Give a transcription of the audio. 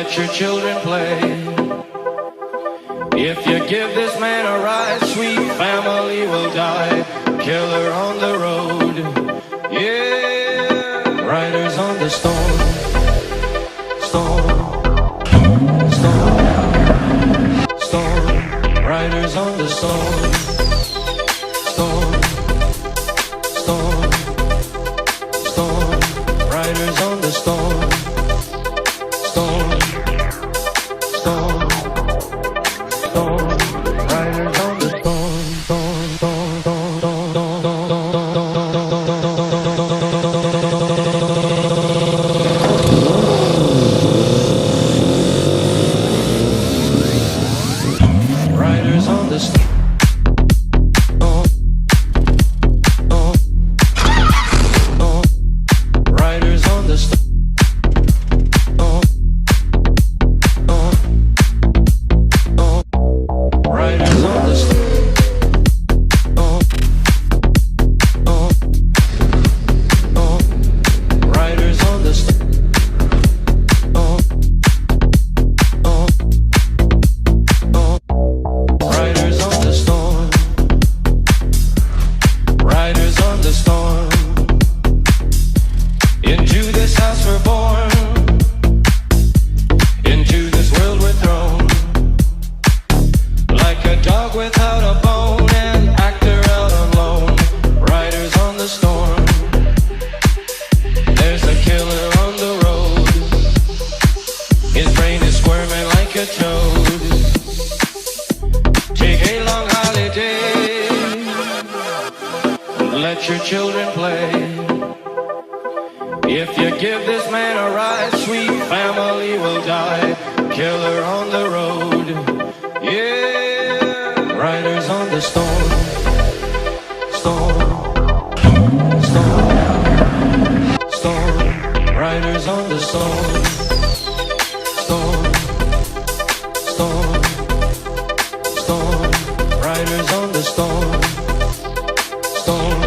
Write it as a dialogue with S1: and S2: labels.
S1: Let your children play. If you give this man a ride, sweet family will die. Killer on the road, yeah. Riders on the storm, storm, storm, storm. Riders on the storm, storm, storm, storm. Riders on the storm. Let your children play. If you give this man a ride, sweet family will die. Killer on the road, yeah. Riders on the storm, storm, storm, storm. Riders on the storm, storm, storm, storm. Riders on the storm, storm.